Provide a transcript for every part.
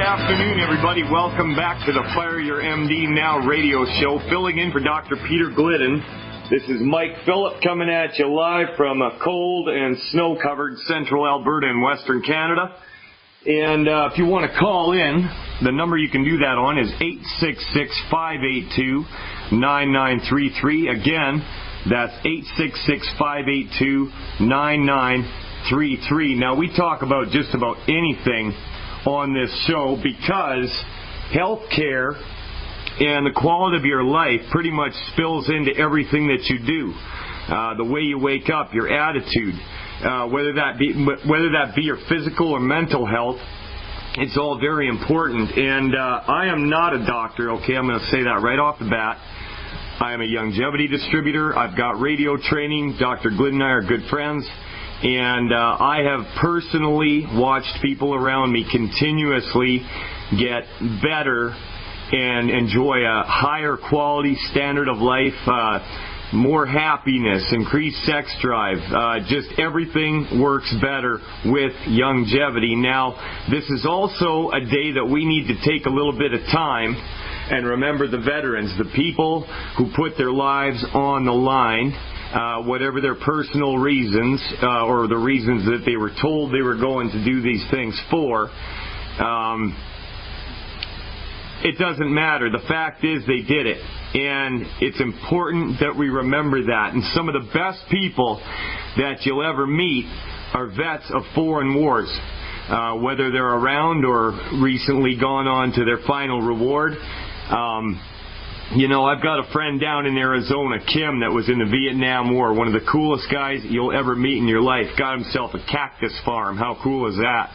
afternoon, everybody. Welcome back to the Fire Your MD Now radio show. Filling in for Dr. Peter Glidden. This is Mike Phillip coming at you live from a cold and snow-covered central Alberta and western Canada. And if you want to call in, the number you can do that on is 866-582-9933. Again, that's 866-582-9933. Now, we talk about just about anything on this show because health care and the quality of your life pretty much spills into everything that you do. The way you wake up, your attitude, whether that be your physical or mental health, it's all very important. And I am not a doctor, okay? I'm going to say that right off the bat. I am a longevity distributor. I've got radio training. Dr. Glidden and I are good friends. And I have personally watched people around me continuously get better and enjoy a higher quality standard of life, more happiness, increased sex drive. Just everything works better with longevity. Now, this is also a day that we need to take a little bit of time and remember the veterans, the people who put their lives on the line. Whatever their personal reasons or the reasons that they were told they were going to do these things for, it doesn't matter. The fact is they did it, and it's important that we remember that. And some of the best people that you'll ever meet are vets of foreign wars, whether they're around or recently gone on to their final reward. You know, I've got a friend down in Arizona, Kim, that was in the Vietnam War, one of the coolest guys you'll ever meet in your life. Got himself a cactus farm. How cool is that?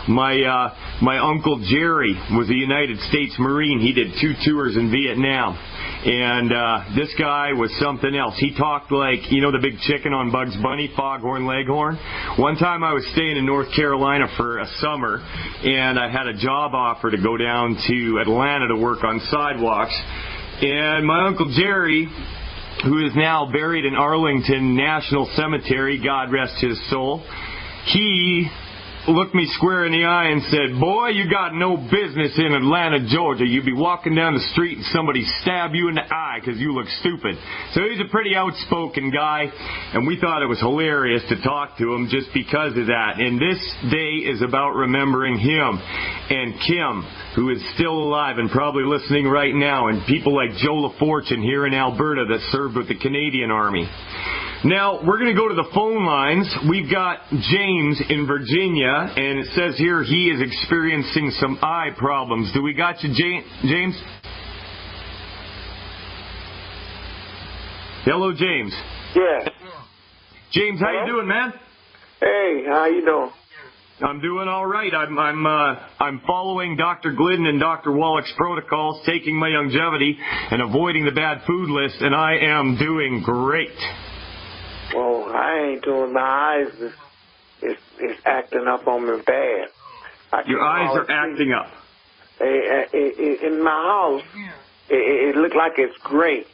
My Uncle Jerry was a United States Marine. He did 2 tours in Vietnam. And this guy was something else. He talked like, you know, the big chicken on Bugs Bunny, Foghorn Leghorn. One time I was staying in North Carolina for a summer, and I had a job offer to go down to Atlanta to work on sidewalks. And my Uncle Jerry, who is now buried in Arlington National Cemetery, God rest his soul, he looked me square in the eye and said, "Boy, you got no business in Atlanta, Georgia. You'd be walking down the street and somebody stab you in the eye because you look stupid." So he's a pretty outspoken guy, and we thought it was hilarious to talk to him just because of that. And this day is about remembering him and Kim, who is still alive and probably listening right now, and people like Joe LaFortune here in Alberta that served with the Canadian Army. Now, we're going to go to the phone lines. We've got James in Virginia, and it says here he is experiencing some eye problems. Do we got you, James? Hello, James. Yes. James, how you doing, man? Hey, how you doing? I'm doing all right. I'm following Dr. Glidden and Dr. Wallach's protocols, taking my longevity and avoiding the bad food list, and I am doing great. Well, I ain't doing. My eyes is acting up on me bad. Your eyes are acting up. In my house, it looked like it's gray.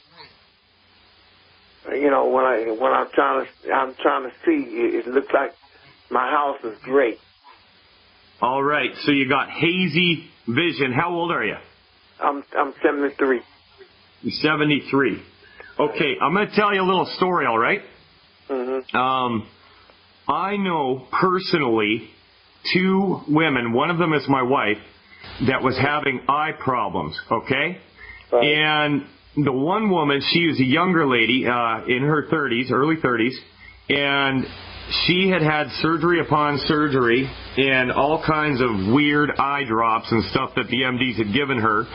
You know, when I'm trying to see, it looks like my house is gray. All right, so you got hazy vision. How old are you? I'm 73. You're 73. Okay, I'm going to tell you a little story, all right? Mm-hmm. I know personally 2 women, one of them is my wife, that was having eye problems, okay? Right. And the one woman, she was a younger lady in her 30s, early 30s, and she had surgery upon surgery and all kinds of weird eye drops and stuff that the MDs had given her,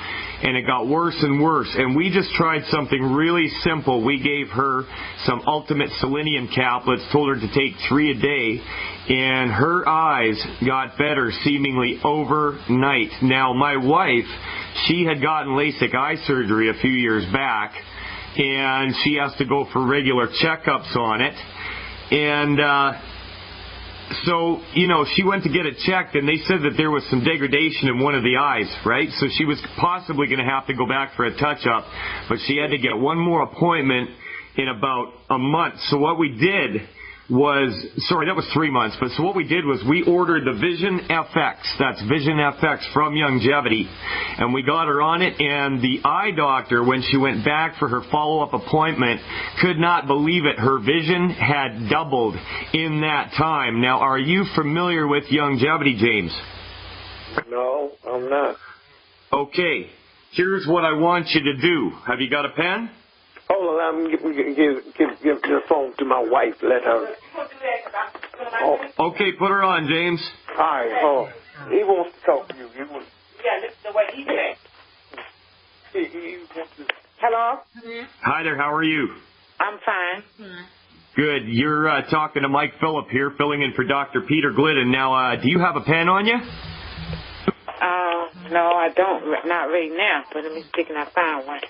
and it got worse and worse. And we just tried something really simple. We gave her some ultimate selenium caplets, told her to take 3 a day, and her eyes got better seemingly overnight. Now, my wife, she had gotten LASIK eye surgery a few years back, and she has to go for regular checkups on it. And so, you know, she went to get it checked, and they said that there was some degradation in one of the eyes, right? So she was possibly going to have to go back for a touch-up, but she had to get one more appointment in about a month. So what we did that was 3 months. But so what we did was we ordered the Vision FX. That's Vision FX from Longevity. And we got her on it. And the eye doctor, when she went back for her follow-up appointment, could not believe it. Her vision had doubled in that time. Now, are you familiar with Longevity, James? No, I'm not. Okay. Here's what I want you to do. Have you got a pen? Hold on, let me give the phone to my wife. Let her. Oh. Okay, put her on, James. All right, hold on. He wants to talk to you. Yeah, this is the way he said. He wants to. Hello? Hi there, how are you? I'm fine. Good. You're talking to Mike Phillip here, filling in for Dr. Peter Glidden. Now, do you have a pen on you? No, I don't. Not right now, but let me see if I find one.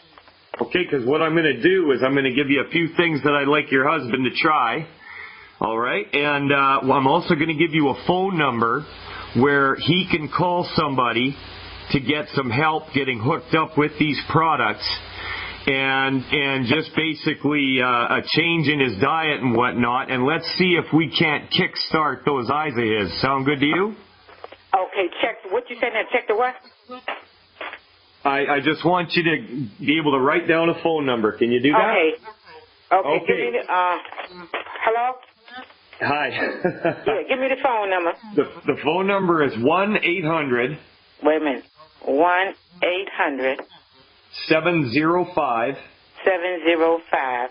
Okay, because what I'm going to do is I'm going to give you a few things that I'd like your husband to try. All right? And I'm also going to give you a phone number where he can call somebody to get some help getting hooked up with these products and just basically a change in his diet and whatnot. And let's see if we can't kickstart those eyes of his. Sound good to you? Okay, check. What you saying now? Check the what? I just want you to be able to write down a phone number. Can you do that? Okay. Give me the, hello? Hi. Yeah, give me the phone number. The phone number is 1-800. Wait a minute. 1-800. 705. 705.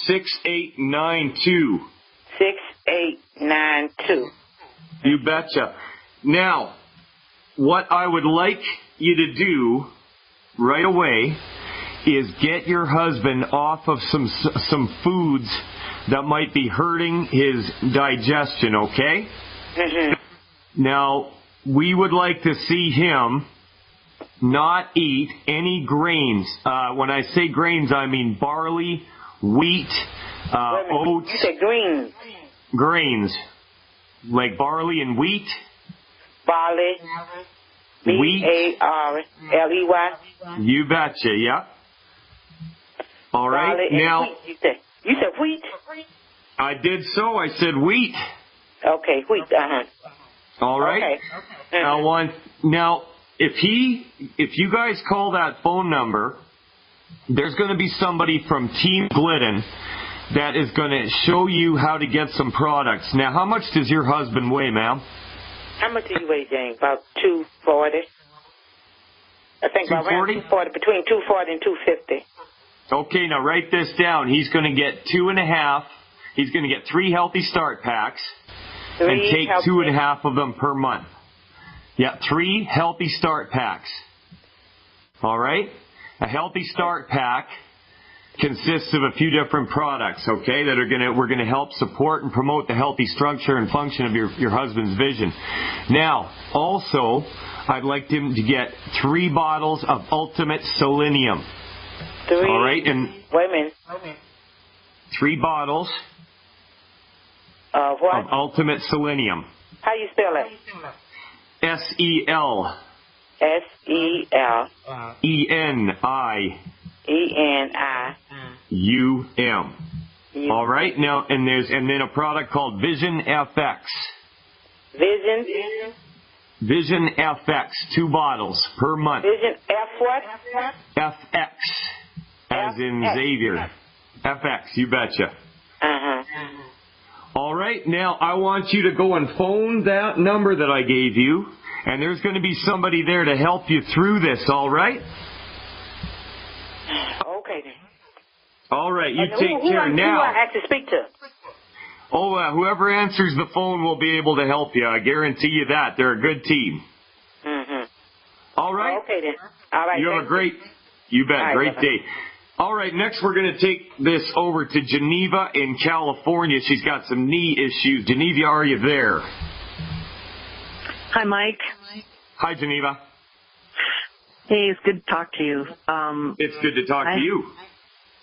6892. 6892. You betcha. Now, what I would like you to do right away is get your husband off of some foods that might be hurting his digestion, okay? Mm-hmm. Now, we would like to see him not eat any grains. When I say grains, I mean barley, wheat, oats. You said greens. Grains. Like barley and wheat. Barley. Wheat. B-A-R-L-E-Y. You betcha, yeah. All right. Barley and now, wheat, you said wheat? I did so. I said wheat. Okay, wheat, All right. Okay. Now, if you guys call that phone number, there's going to be somebody from Team Glidden that is going to show you how to get some products. Now, how much does your husband weigh, ma'am? How much do you weigh, Jane? About 240. I think about around 240, between 240 and 250. Okay, now write this down. He's going to get 2.5. He's going to get 3 Healthy Start packs and take 2.5 of them per month. Yeah, 3 Healthy Start packs. All right? A Healthy Start pack consists of a few different products, okay, that we're gonna help support and promote the healthy structure and function of your husband's vision. Now, also, I'd like him to get 3 bottles of Ultimate Selenium. 3. All right, and wait a minute. 3 bottles of what? Of Ultimate Selenium. How you spell it? S-E-L. S-E-L. E-N-I. E-N-I-U-M. All right, now and then a product called Vision FX. Vision FX, 2 bottles per month. Vision F what? FX, as in Xavier. FX, you betcha. All right, now I want you to go and phone that number that I gave you, and there's going to be somebody there to help you through this. All right? Okay then. All right, you take care now. Who I have to speak to? Oh, whoever answers the phone will be able to help you. I guarantee you that. They're a good team. All right? Okay then. All right. You have a great, you bet, right, great day. All right, next we're going to take this over to Geneva in California. She's got some knee issues. Geneva, are you there? Hi, Mike. Hi, Geneva. Hey, it's good to talk to you. It's good to talk to you.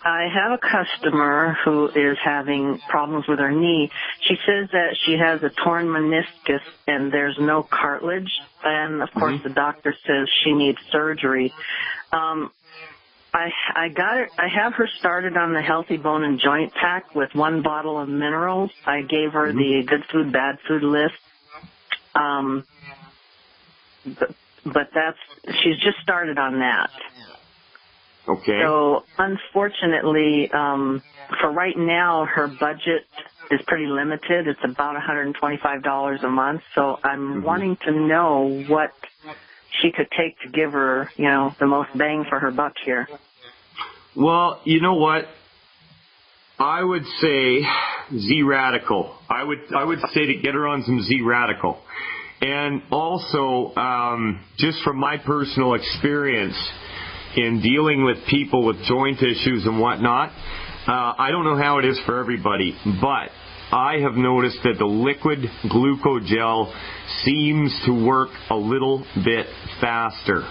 I have a customer who is having problems with her knee. She says that she has a torn meniscus and there's no cartilage. And, of course, the doctor says she needs surgery. I got it. I have her started on the Healthy Bone and Joint Pack with 1 bottle of minerals. I gave her the good food, bad food list. But she's just started on that. Okay. So unfortunately, for right now, her budget is pretty limited. It's about $125 a month. So I'm wanting to know what she could take to give her, the most bang for her buck here. Well, you know what? I would say Z-Radical. I would say to get her on some Z-Radical. And also, just from my personal experience in dealing with people with joint issues and whatnot, I don't know how it is for everybody, but I have noticed that the liquid glucogel seems to work a little bit faster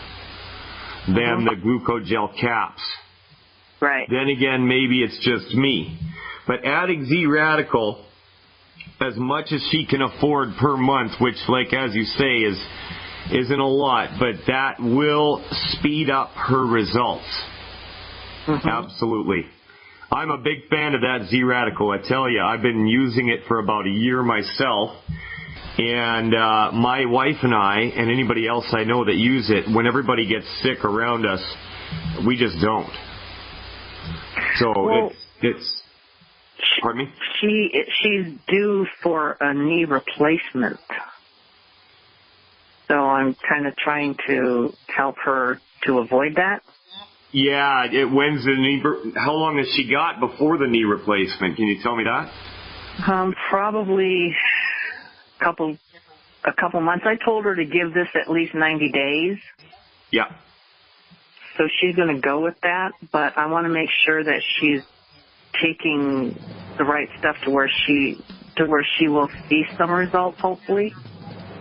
than the glucogel caps. Right. Then again, maybe it's just me. But adding Z-Radical as much as she can afford per month, which, like as you say, isn't a lot, but that will speed up her results. Absolutely. I'm a big fan of that Z-Radical. I tell you, I've been using it for about a year myself. And my wife and I, and anybody else I know that use it, when everybody gets sick around us, we just don't. So it's pardon me? She's due for a knee replacement. So I'm kind of trying to help her to avoid that. Yeah, when's the knee? How long has she got before the knee replacement? Can you tell me that? Probably a couple months. I told her to give this at least 90 days. Yeah. So she's going to go with that, but I want to make sure that she's taking the right stuff to where she will see some results, hopefully.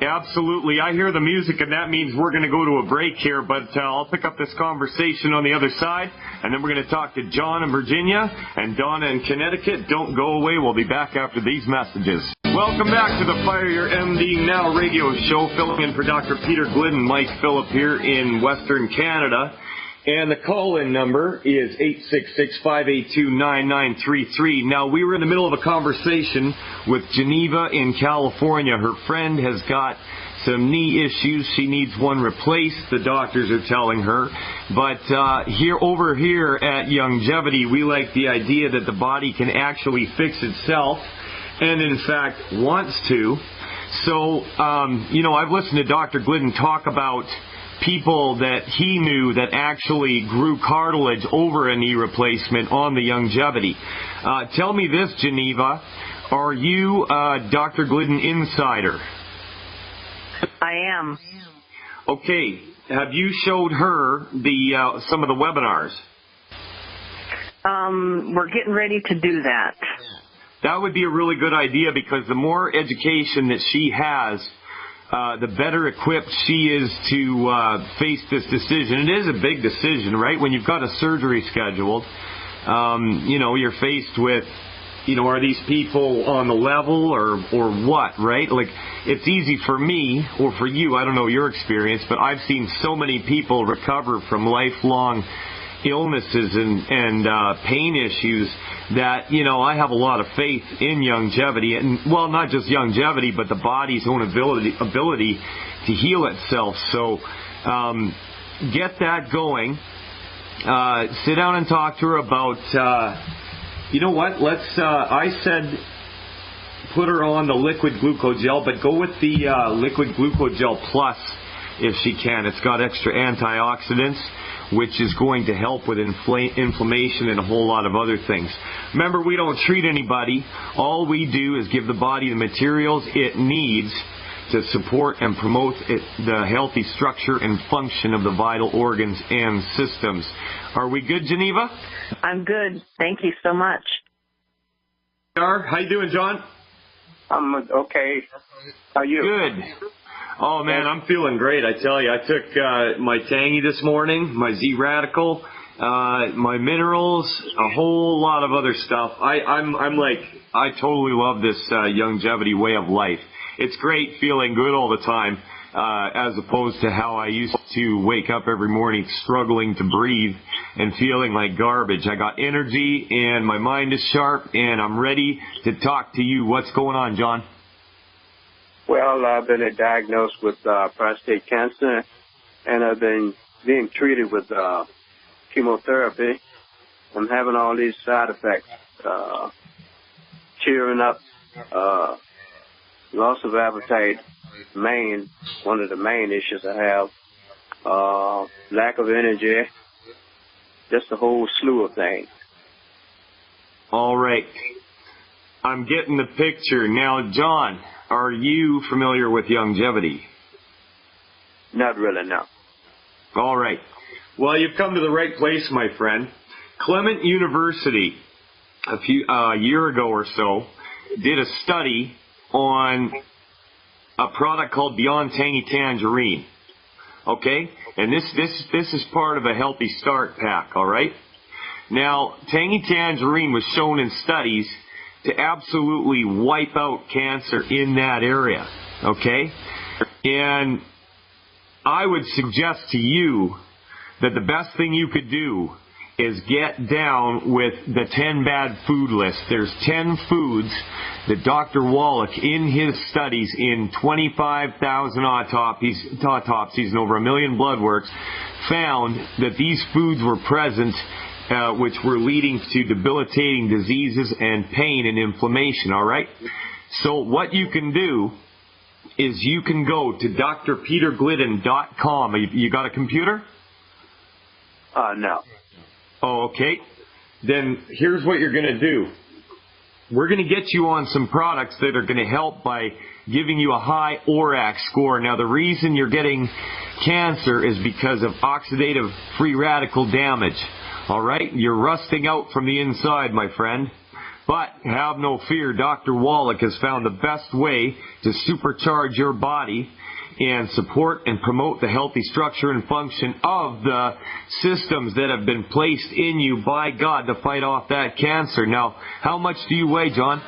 Absolutely. I hear the music, and that means we're going to go to a break here, but I'll pick up this conversation on the other side, and then we're going to talk to John in Virginia and Donna in Connecticut. Don't go away. We'll be back after these messages. Welcome back to the Fire Your MD Now radio show, filling in for Dr. Peter Glidden, Mike Phillip here in Western Canada. And the call-in number is 866-582-9933. Now, we were in the middle of a conversation with Geneva in California. Her friend has got some knee issues. She needs one replaced, the doctors are telling her. But over here at Youngevity, we like the idea that the body can actually fix itself and, in fact, wants to. So, I've listened to Dr. Glidden talk about people that he knew that actually grew cartilage over a knee replacement on the Youngevity. Tell me this, Geneva, are you a Dr. Glidden insider? I am. Okay, have you showed her some of the webinars? We're getting ready to do that. That would be a really good idea, because the more education that she has, the better equipped she is to face this decision. It is a big decision, right? When you've got a surgery scheduled, you're faced with, are these people on the level or what, right? Like, it's easy for me or for you, I don't know your experience, but I've seen so many people recover from lifelong illnesses and pain issues that, I have a lot of faith in Youngevity, and, well, not just Youngevity, but the body's own ability to heal itself. So get that going. Sit down and talk to her about, I said put her on the liquid glucogel, but go with the liquid glucogel plus if she can. It's got extra antioxidants, which is going to help with inflammation and a whole lot of other things. Remember, we don't treat anybody. All we do is give the body the materials it needs to support and promote the healthy structure and function of the vital organs and systems. Are we good, Geneva? I'm good. Thank you so much. How you doing, John? I'm okay. How are you? Good. Oh, man, I'm feeling great, I tell you. I took my Tangy this morning, my Z-Radical, my minerals, a whole lot of other stuff. I totally love this Youngevity way of life. It's great feeling good all the time, as opposed to how I used to wake up every morning struggling to breathe and feeling like garbage. I got energy and my mind is sharp and I'm ready to talk to you. What's going on, John? Well, I've been diagnosed with prostate cancer, and I've been being treated with chemotherapy. I'm having all these side effects, cheering up, loss of appetite, one of the main issues I have, lack of energy, just a whole slew of things. All right. I'm getting the picture. Now, John, are you familiar with longevity? Not really, no. All right. Well, you've come to the right place, my friend. Clement University, a year ago or so, did a study on a product called Beyond Tangy Tangerine. Okay? And this is part of a Healthy Start pack, all right? Now, Tangy Tangerine was shown in studies to absolutely wipe out cancer in that area, okay? And I would suggest to you that the best thing you could do is get down with the 10 bad food list. There's 10 foods that Dr. Wallach, in his studies in 25,000 autopsies and over 1 million blood works, found that these foods were present, which were leading to debilitating diseases and pain and inflammation, all right? So what you can do is you can go to drpeterglidden.com. You got a computer? No. Oh, okay. Then here's what you're going to do. We're going to get you on some products that are going to help by giving you a high ORAC score. Now, the reason you're getting cancer is because of oxidative free radical damage. All right? You're rusting out from the inside, my friend. But have no fear. Dr. Wallach has found the best way to supercharge your body and support and promote the healthy structure and function of the systems that have been placed in you by God to fight off that cancer. Now, how much do you weigh, John?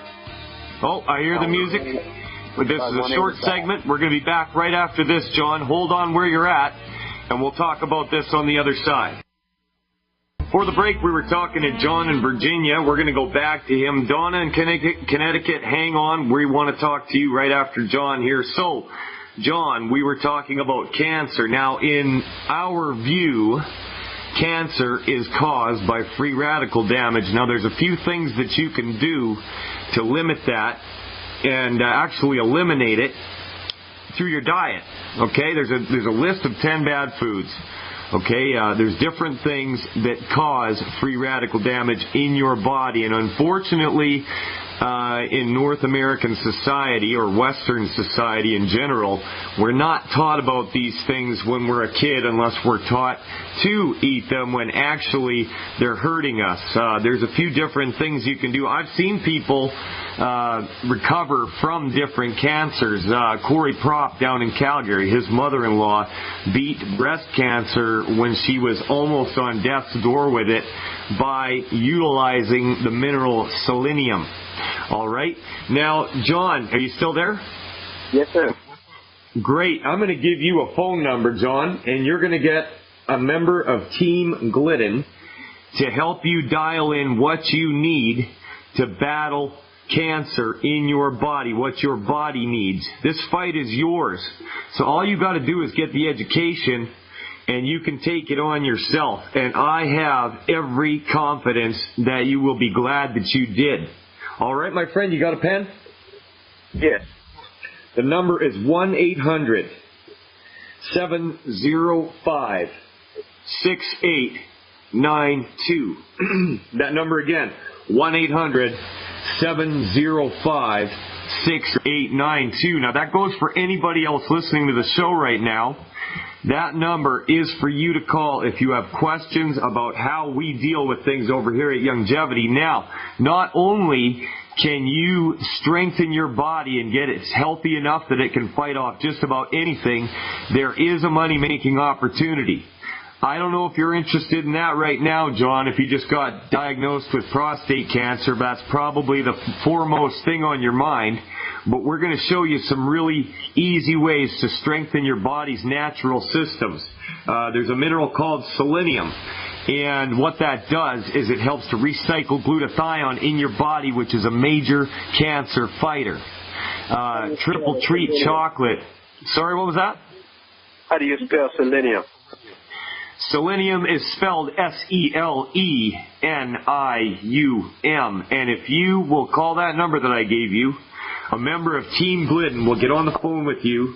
Oh, I hear the music. This is a short segment. We're going to be back right after this, John. Hold on where you're at, and we'll talk about this on the other side. Before the break, we were talking to John in Virginia. We're going to go back to him. Donna in Connecticut, hang on. We want to talk to you right after John here. So, John, we were talking about cancer. Now, in our view, cancer is caused by free radical damage. Now, there's a few things that you can do to limit that and actually eliminate it through your diet. Okay, there's a list of 10 bad foods. Okay, there's different things that cause free radical damage in your body, and unfortunately, in North American society or Western society in general, we're not taught about these things when we're a kid unless we're taught to eat them when actually they're hurting us. There's a few different things you can do. I've seen people recover from different cancers. Corey Propp down in Calgary, his mother-in-law beat breast cancer when she was almost on death's door with it by utilizing the mineral selenium. All right. Now, John, are you still there? Yes, sir. Great. I'm going to give you a phone number, John, and you're going to get a member of Team Glidden to help you dial in what you need to battle cancer in your body, what your body needs. This fight is yours. So all you got to do is get the education, and you can take it on yourself. And I have every confidence that you will be glad that you did. All right, my friend, you got a pen? Yes. The number is 1-800-705-6892. That number again, 1-800-705-6892. Now, that goes for anybody else listening to the show right now. That number is for you to call if you have questions about how we deal with things over here at Longevity. Now, not only can you strengthen your body and get it healthy enough that it can fight off just about anything, there is a money-making opportunity. I don't know if you're interested in that right now, John. If you just got diagnosed with prostate cancer, that's probably the foremost thing on your mind. But we're going to show you some really easy ways to strengthen your body's natural systems. There's a mineral called selenium. And what that does is it helps to recycle glutathione in your body, which is a major cancer fighter. Triple Treat chocolate. Sorry, what was that? How do you spell selenium? Selenium is spelled S-E-L-E-N-I-U-M. And if you will call that number that I gave you, a member of Team Glidden will get on the phone with you,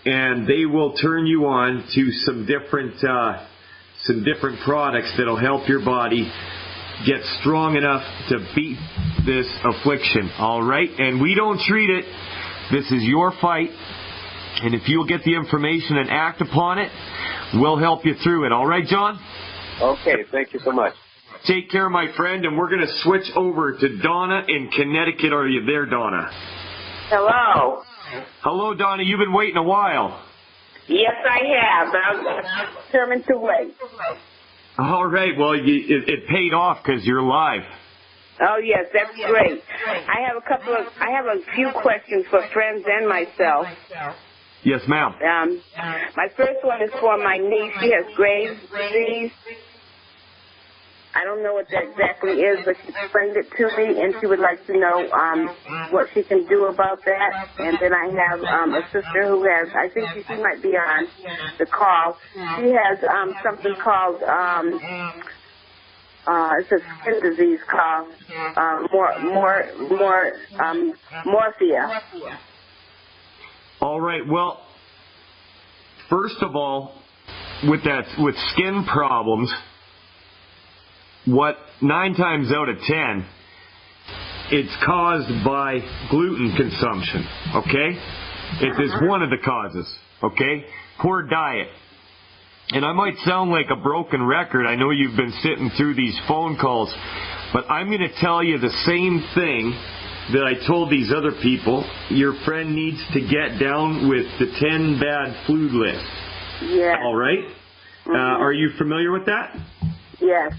and they will turn you on to some different products that'll help your body get strong enough to beat this affliction. All right? And we don't treat it. This is your fight. And if you'll get the information and act upon it, we'll help you through it. All right, John? Okay, thank you so much. Take care, my friend, and we're going to switch over to Donna in Connecticut. Are you there, Donna? Hello. Hello, Donna. You've been waiting a while. Yes, I have. I'm determined to wait. All right. Well, it paid off because you're live. Oh, yes, that's great. I have a few questions for friends and myself. Yes, ma'am. My first one is for my niece. She has Graves' disease. I don't know what that exactly is, but she explained it to me, and she would like to know what she can do about that. And then I have a sister who has, I think she might be on the call. She has something called, it's a skin disease called morphia. All right. Well, first of all, with skin problems, what 9 times out of 10, it's caused by gluten consumption, okay? It is one of the causes, okay? Poor diet. And I might sound like a broken record. I know you've been sitting through these phone calls, but I'm going to tell you the same thing that I told these other people. Your friend needs to get down with the 10 bad food list. Yeah. All right? Are you familiar with that? Yes.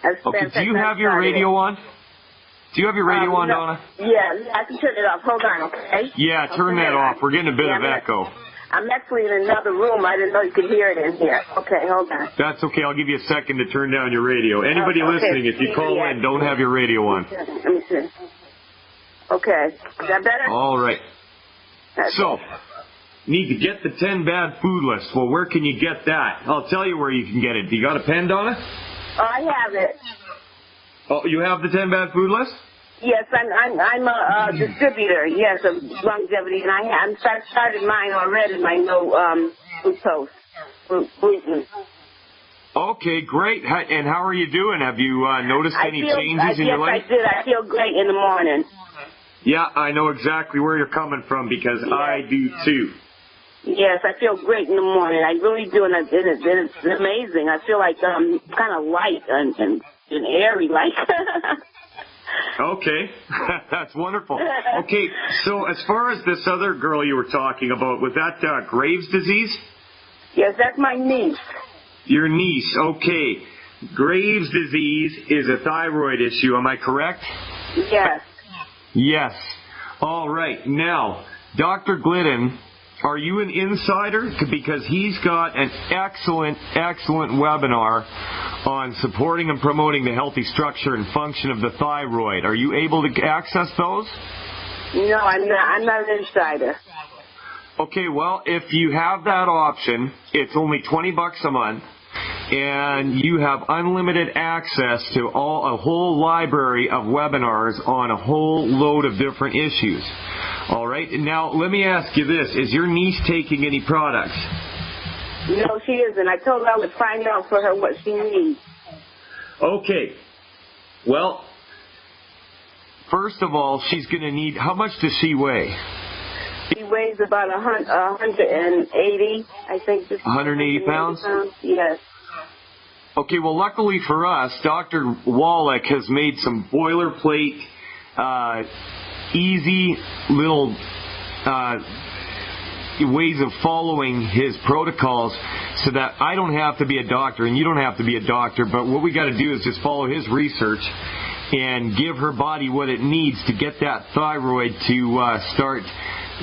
Okay, do you have your radio on? Do you have your radio on, no. Donna? Yeah, I can turn it off. Hold on, okay? Yeah, turn that off. We're getting a bit of echo. I'm actually in another room. I didn't know you could hear it in here. Okay, hold on. That's okay. I'll give you a second to turn down your radio. Anybody listening, if you call in, don't have your radio on. Let me see. Okay. Is that better? All right. So, need to get the 10 bad food list. Well, where can you get that? I'll tell you where you can get it. Do you got a pen, Donna? Oh, I have it. Oh, you have the 10 bad food list? Yes, I'm a distributor, yes, of longevity, and I started mine already, my no glucose, gluten. Okay, great. And how are you doing? Have you noticed any changes in your life? Yes, I did. I feel great in the morning. Yeah, I know exactly where you're coming from because I do too. Yes, I feel great in the morning. I really do, and it's amazing. I feel like kind of light and airy, like. Okay, that's wonderful. Okay, so as far as this other girl you were talking about, was that Graves' disease? Yes, that's my niece. Your niece, okay. Graves' disease is a thyroid issue, am I correct? Yes. Yes. All right. Now, Dr. Glidden, are you an insider? Because he's got an excellent webinar on supporting and promoting the healthy structure and function of the thyroid. Are you able to access those? No, I'm not an insider. Okay, well, if you have that option, it's only $20 a month, and you have unlimited access to a whole library of webinars on a whole load of different issues. All right, now let me ask you this. Is your niece taking any products? No, she isn't. I told her I would find out for her what she needs. Okay. Well, first of all, she's going to need, how much does she weigh? She weighs about 180, I think. 180 pounds? Yes. Okay, well, luckily for us, Dr. Wallach has made some boilerplate, easy little ways of following his protocols so that I don't have to be a doctor and you don't have to be a doctor, but what we got to do is just follow his research and give her body what it needs to get that thyroid to start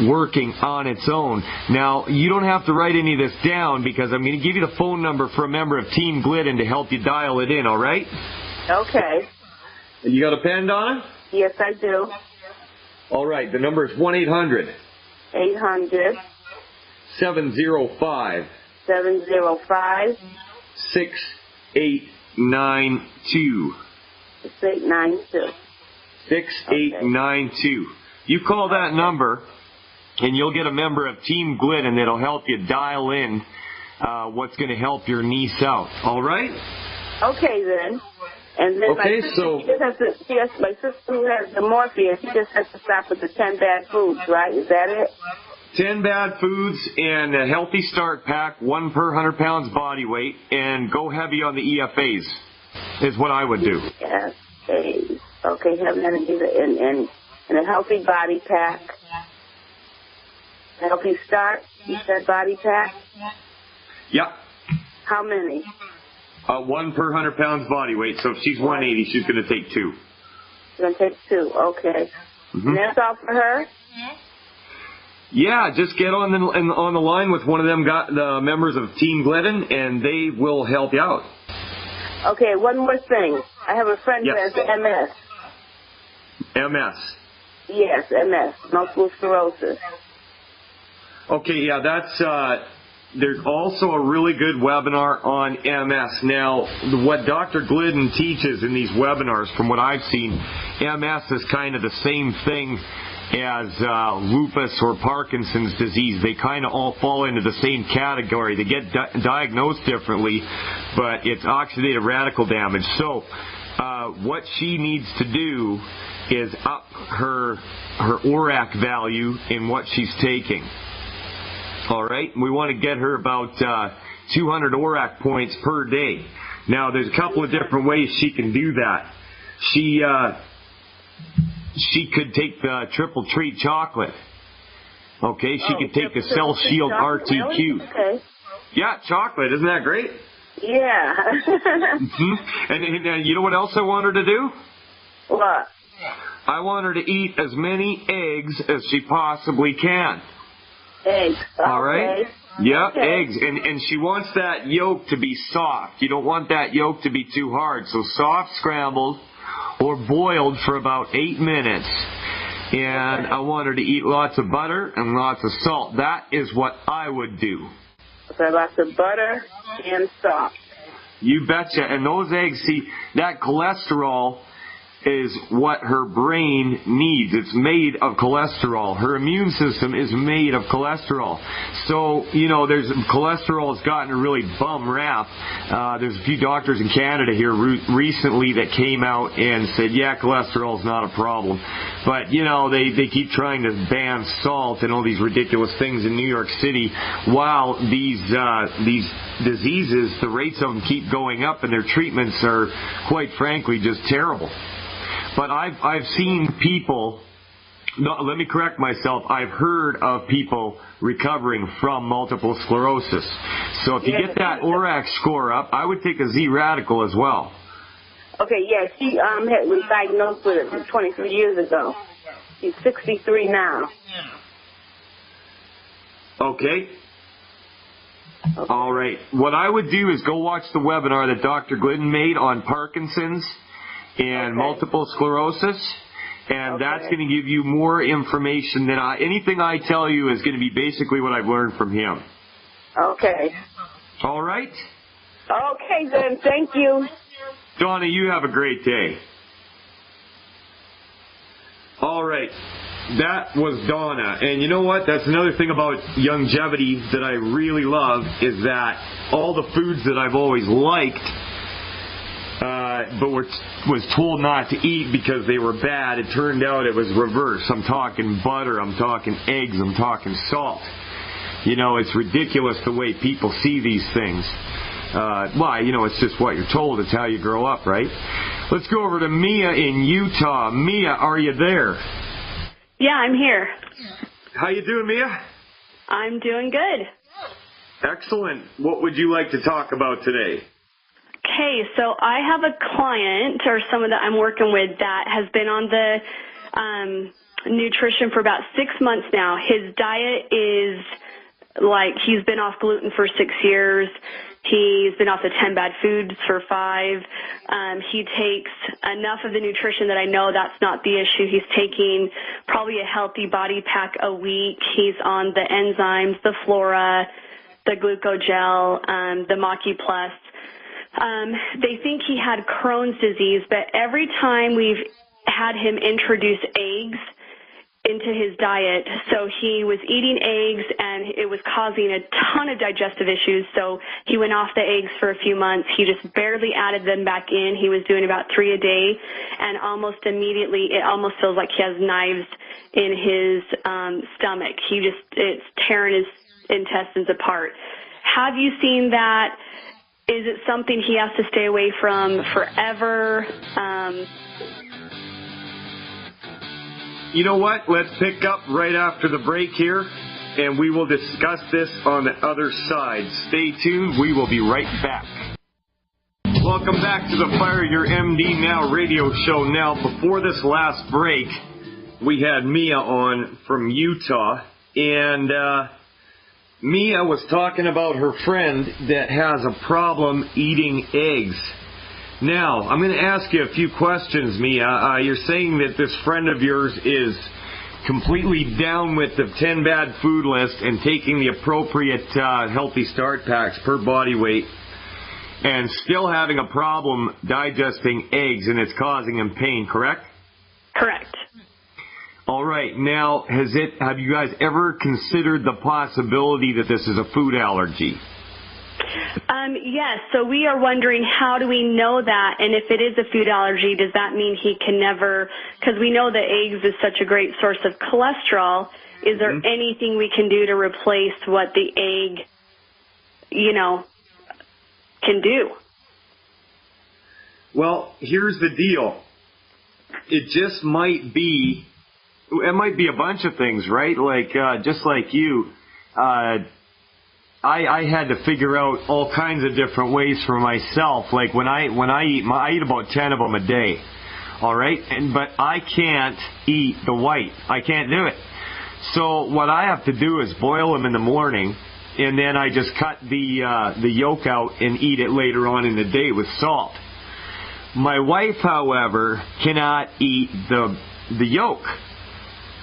working on its own. Now, you don't have to write any of this down because I'm going to give you the phone number for a member of Team Glidden to help you dial it in, all right? Okay. And you got a pen, Donna? Yes, I do. All right, the number is 1-800. 800 705 705 6892. 6892. 6892. You call that number, and you'll get a member of Team Glidden that'll help you dial in what's going to help your niece out. All right? Okay, then. And then okay, my sister who has the morphine, she just has to stop with the 10 bad foods, right? Is that it? 10 bad foods and a healthy start pack, 1 per 100 pounds body weight, and go heavy on the EFAs is what I would do. EFAs. Okay, heavy and a healthy body pack. A healthy start, you said body pack? Yep. How many? 1 per 100 pounds body weight. So if she's 180, she's going to take 2. She's going to take 2. Okay. Mm-hmm. And that's all for her? Yeah, just get on the line with one of them the members of Team Glidden, and they will help you out. Okay, one more thing. I have a friend who has MS. MS. Yes, MS, multiple sclerosis. Okay, yeah, that's. There's also a really good webinar on MS. Now, what Dr. Glidden teaches in these webinars, from what I've seen, MS is kind of the same thing as lupus or Parkinson's disease. They kind of all fall into the same category. They get diagnosed differently, but it's oxidative radical damage. So what she needs to do is up her ORAC value in what she's taking. All right, we want to get her about 200 ORAC points per day. Now, there's a couple of different ways she can do that. She could take the triple treat chocolate. Okay, she could take the Cell Shield RTQ. Really? Okay. Yeah, chocolate. Isn't that great? Yeah. Mm-hmm. And you know what else I want her to do? What? I want her to eat as many eggs as she possibly can. Eggs. All right? Yep, okay. Eggs. And she wants that yolk to be soft. You don't want that yolk to be too hard. So soft scrambled or boiled for about 8 minutes. And I want her to eat lots of butter and lots of salt. That is what I would do. Okay, lots of butter and salt. You betcha. And those eggs, see, that cholesterol is what her brain needs. It's made of cholesterol. Her immune system is made of cholesterol. So, cholesterol has gotten a really bum rap. There's a few doctors in Canada here recently that came out and said, yeah, cholesterol is not a problem. But, they keep trying to ban salt and all these ridiculous things in New York City while these diseases, the rates of them keep going up and their treatments are, quite frankly, just terrible. But I've seen people, no, let me correct myself, I've heard of people recovering from multiple sclerosis. So if you get that ORAC score up, I would take a Z-Radical as well. Okay, yeah, she was diagnosed with it 23 years ago. She's 63 now. Okay. All right. What I would do is go watch the webinar that Dr. Glidden made on Parkinson's and multiple sclerosis, and that's going to give you more information than anything I tell you is going to be basically what I've learned from him. Okay. All right? Okay, then. Thank you. Donna, you have a great day. All right. That was Donna. And you know what? That's another thing about longevity that I really love is that all the foods that I've always liked but was told not to eat because they were bad, it turned out it was reverse. I'm talking butter, I'm talking eggs, I'm talking salt. It's ridiculous the way people see these things. It's just what you're told. It's how you grow up, right? Let's go over to Mia in Utah. Mia, are you there? Yeah, I'm here. How you doing, Mia? I'm doing good. Excellent. What would you like to talk about today? Okay, so I have a client or someone that I'm working with that has been on the nutrition for about 6 months now. His diet is like he's been off gluten for 6 years. He's been off the 10 bad foods for 5. He takes enough of the nutrition that I know that's not the issue. He's taking probably a healthy body pack a week. He's on the enzymes, the Flora, the glucogel, the Maki Plus. They think he had Crohn's disease, but every time we've had him introduce eggs into his diet, so he was eating eggs and it was causing a ton of digestive issues, so he went off the eggs for a few months. He just barely added them back in. He was doing about 3 a day, and almost immediately it almost feels like he has knives in his stomach. It's tearing his intestines apart. Have you seen that? Is it something he has to stay away from forever? You know what? Let's pick up right after the break here, and we will discuss this on the other side. Stay tuned. We will be right back. Welcome back to the Fire Your MD Now radio show. Now, before this last break, we had Mia on from Utah, and Mia was talking about her friend that has a problem eating eggs. Now, I'm going to ask you a few questions, Mia. You're saying that this friend of yours is completely down with the 10 bad food list and taking the appropriate healthy start packs per body weight and still having a problem digesting eggs, and it's causing him pain, correct? Correct. All right. Now, have you guys ever considered the possibility that this is a food allergy? Yes, so we are wondering, how do we know that? And if it is a food allergy, does that mean he can never, because we know that eggs is such a great source of cholesterol, is there anything we can do to replace what the egg, can do? Well, here's the deal. It might be a bunch of things, right? Like, just like you, I had to figure out all kinds of different ways for myself. Like when I eat, I eat about 10 of them a day. All right, but I can't eat the white. I can't do it. So what I have to do is boil them in the morning, and then I just cut the yolk out and eat it later on in the day with salt. My wife, however, cannot eat the yolk.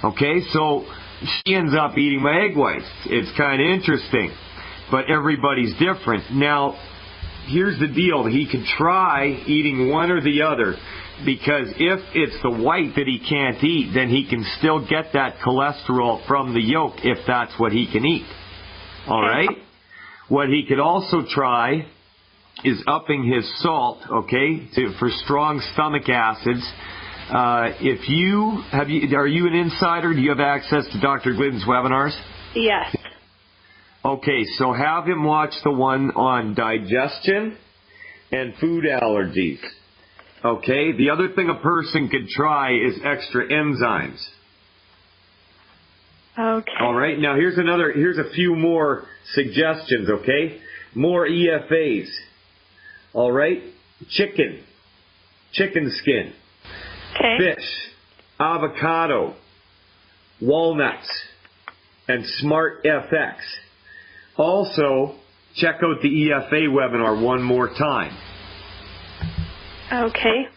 Okay, so she ends up eating my egg whites. It's kind of interesting. But everybody's different. Now, here's the deal. He could try eating one or the other, because if it's the white that he can't eat, then he can still get that cholesterol from the yolk if that's what he can eat. All right? What he could also try is upping his salt, okay, for strong stomach acids. Are you an insider? Do you have access to Dr. Glidden's webinars? Yes. Okay, so have him watch the one on digestion and food allergies. Okay, the other thing a person could try is extra enzymes. Okay. All right, now here's a few more suggestions, okay? More EFAs. All right, chicken skin, fish, avocado, walnuts, and Smart FX. Also, check out the EFA webinar one more time. Okay.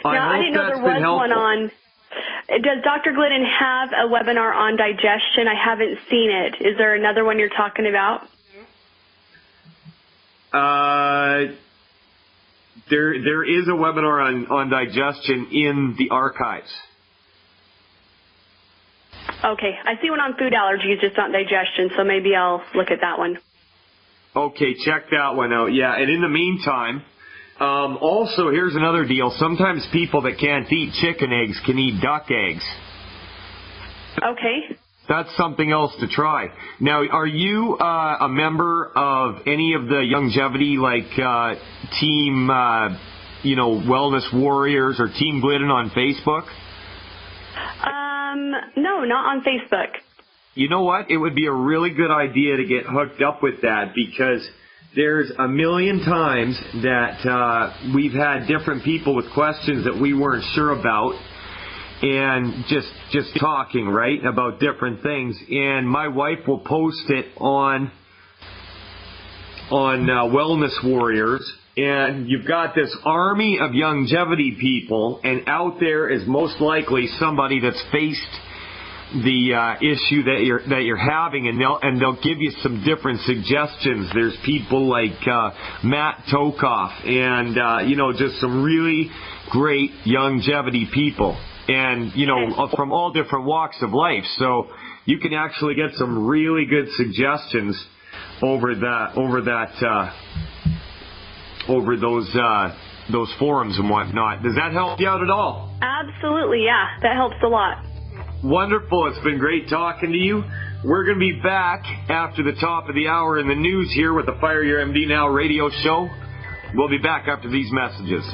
Now, I didn't know there was one on. Does Dr. Glidden have a webinar on digestion? I haven't seen it. Is there another one you're talking about? There is a webinar on digestion in the archives. Okay. I see one on food allergies, just not digestion, so maybe I'll look at that one. Okay, check that one out. Yeah, and in the meantime, also, here's another deal. Sometimes people that can't eat chicken eggs can eat duck eggs. Okay. That's something else to try. Now, are you a member of any of the longevity, like Team, Wellness Warriors or Team Glidden on Facebook? No, not on Facebook. You know what? It would be a really good idea to get hooked up with that, because there's a million times that we've had different people with questions that we weren't sure about. and just talking, right, about different things. And my wife will post it on Wellness Warriors, and you've got this army of longevity people, and out there is most likely somebody that's faced the issue that you're having, and they'll give you some different suggestions. There's people like Matt Tokoff, and just some really great longevity people, and from all different walks of life. So you can actually get some really good suggestions over those forums and whatnot. Does that help you out at all? Absolutely, yeah. That helps a lot. Wonderful. It's been great talking to you. We're going to be back after the top of the hour in the news here with the Fire Your MD Now radio show. We'll be back after these messages.